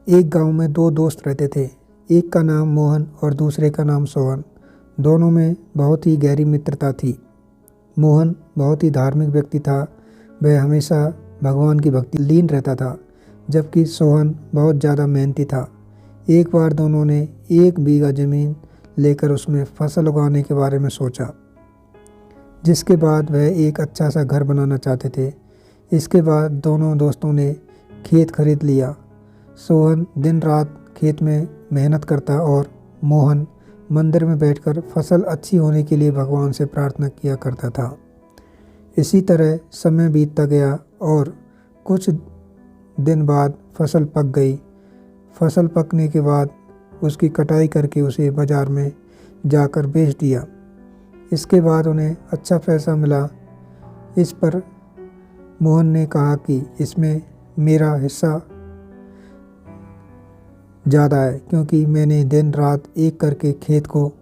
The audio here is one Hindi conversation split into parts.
एक गांव में दो दोस्त रहते थे। एक का नाम मोहन और दूसरे का नाम सोहन। दोनों में बहुत ही गहरी मित्रता थी। मोहन बहुत ही धार्मिक व्यक्ति था। वह हमेशा भगवान की भक्ति लीन रहता था, जबकि सोहन बहुत ज़्यादा मेहनती था। एक बार दोनों ने 1 बीघा ज़मीन लेकर उसमें फसल उगाने के बारे में सोचा, जिसके बाद वह एक अच्छा सा घर बनाना चाहते थे। इसके बाद दोनों दोस्तों ने खेत खरीद लिया। सोहन दिन रात खेत में मेहनत करता और मोहन मंदिर में बैठकर फसल अच्छी होने के लिए भगवान से प्रार्थना किया करता था। इसी तरह समय बीतता गया और कुछ दिन बाद फसल पक गई। फसल पकने के बाद उसकी कटाई करके उसे बाज़ार में जाकर बेच दिया। इसके बाद उन्हें अच्छा पैसा मिला। इस पर मोहन ने कहा कि इसमें मेरा हिस्सा ज़्यादा है, क्योंकि मैंने दिन रात एक करके खेत को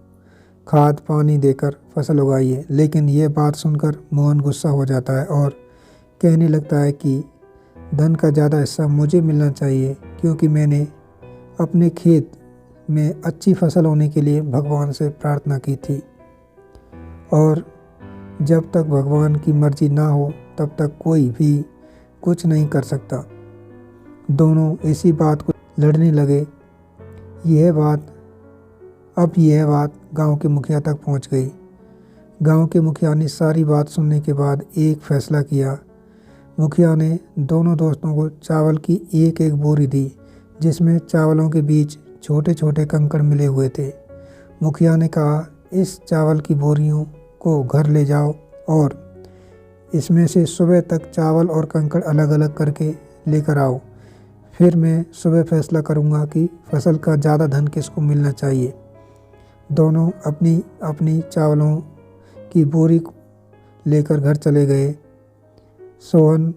खाद पानी देकर फसल उगाई है। लेकिन यह बात सुनकर मोहन गुस्सा हो जाता है और कहने लगता है कि धन का ज़्यादा हिस्सा मुझे मिलना चाहिए, क्योंकि मैंने अपने खेत में अच्छी फसल होने के लिए भगवान से प्रार्थना की थी और जब तक भगवान की मर्जी ना हो तब तक कोई भी कुछ नहीं कर सकता। दोनों इसी बात को लड़ने लगे। यह बात गांव के मुखिया तक पहुंच गई। गांव के मुखिया ने सारी बात सुनने के बाद एक फैसला किया। मुखिया ने दोनों दोस्तों को चावल की एक एक बोरी दी, जिसमें चावलों के बीच छोटे छोटे कंकड़ मिले हुए थे। मुखिया ने कहा, इस चावल की बोरियों को घर ले जाओ और इसमें से सुबह तक चावल और कंकड़ अलग अलग करके लेकर आओ। फिर मैं सुबह फैसला करूंगा कि फसल का ज़्यादा धन किसको मिलना चाहिए। दोनों अपनी अपनी चावलों की बोरी लेकर घर चले गए। सोहन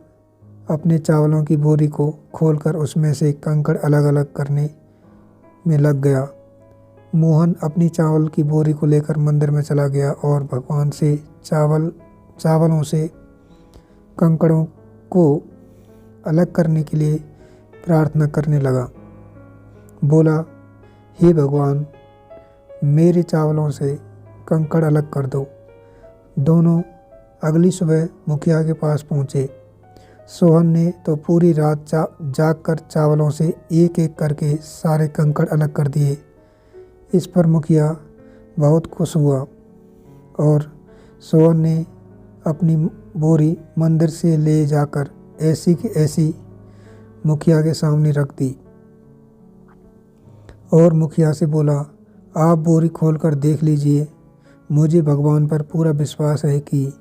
अपने चावलों की बोरी को खोलकर उसमें से कंकड़ अलग अलग करने में लग गया। मोहन अपनी चावल की बोरी को लेकर मंदिर में चला गया और भगवान से चावलों से कंकड़ों को अलग करने के लिए प्रार्थना करने लगा। बोला, हे भगवान, मेरे चावलों से कंकड़ अलग कर दो। दोनों अगली सुबह मुखिया के पास पहुँचे। सोहन ने तो पूरी रात जागकर चावलों से एक एक करके सारे कंकड़ अलग कर दिए। इस पर मुखिया बहुत खुश हुआ और सोहन ने अपनी बोरी मंदिर से ले जाकर ऐसी की ऐसी मुखिया के सामने रख दी और मुखिया से बोला, आप बोरी खोलकर देख लीजिए। मुझे भगवान पर पूरा विश्वास है कि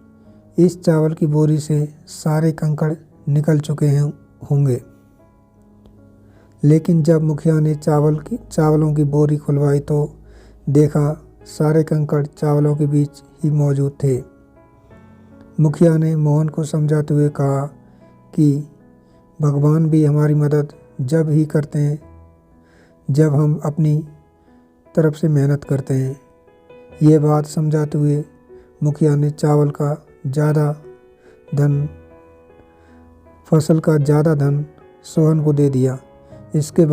इस चावल की बोरी से सारे कंकड़ निकल चुके होंगे। लेकिन जब मुखिया ने चावलों की बोरी खुलवाई तो देखा सारे कंकड़ चावलों के बीच ही मौजूद थे। मुखिया ने मोहन को समझाते हुए कहा कि भगवान भी हमारी मदद जब ही करते हैं जब हम अपनी तरफ से मेहनत करते हैं। ये बात समझाते हुए मुखिया ने फसल का ज़्यादा धन सोहन को दे दिया। इसके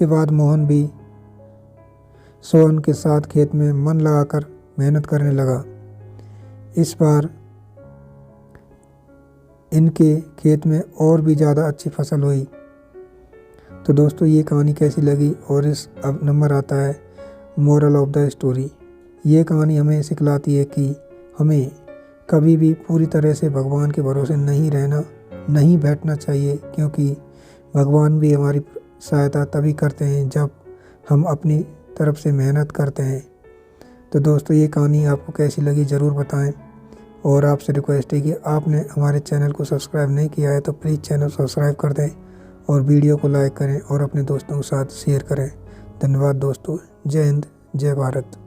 बाद मोहन भी सोहन के साथ खेत में मन लगाकर मेहनत करने लगा। इस बार इनके खेत में और भी ज़्यादा अच्छी फसल हुई। तो दोस्तों, ये कहानी कैसी लगी? और इस अब नंबर आता है मोरल ऑफ द स्टोरी। ये कहानी हमें सिखलाती है कि हमें कभी भी पूरी तरह से भगवान के भरोसे नहीं बैठना चाहिए, क्योंकि भगवान भी हमारी सहायता तभी करते हैं जब हम अपनी तरफ से मेहनत करते हैं। तो दोस्तों, ये कहानी आपको कैसी लगी ज़रूर बताएं और आपसे रिक्वेस्ट है कि आपने हमारे चैनल को सब्सक्राइब नहीं किया है तो प्लीज़ चैनल सब्सक्राइब कर दें और वीडियो को लाइक करें और अपने दोस्तों के साथ शेयर करें। धन्यवाद दोस्तों। जय हिंद, जय भारत।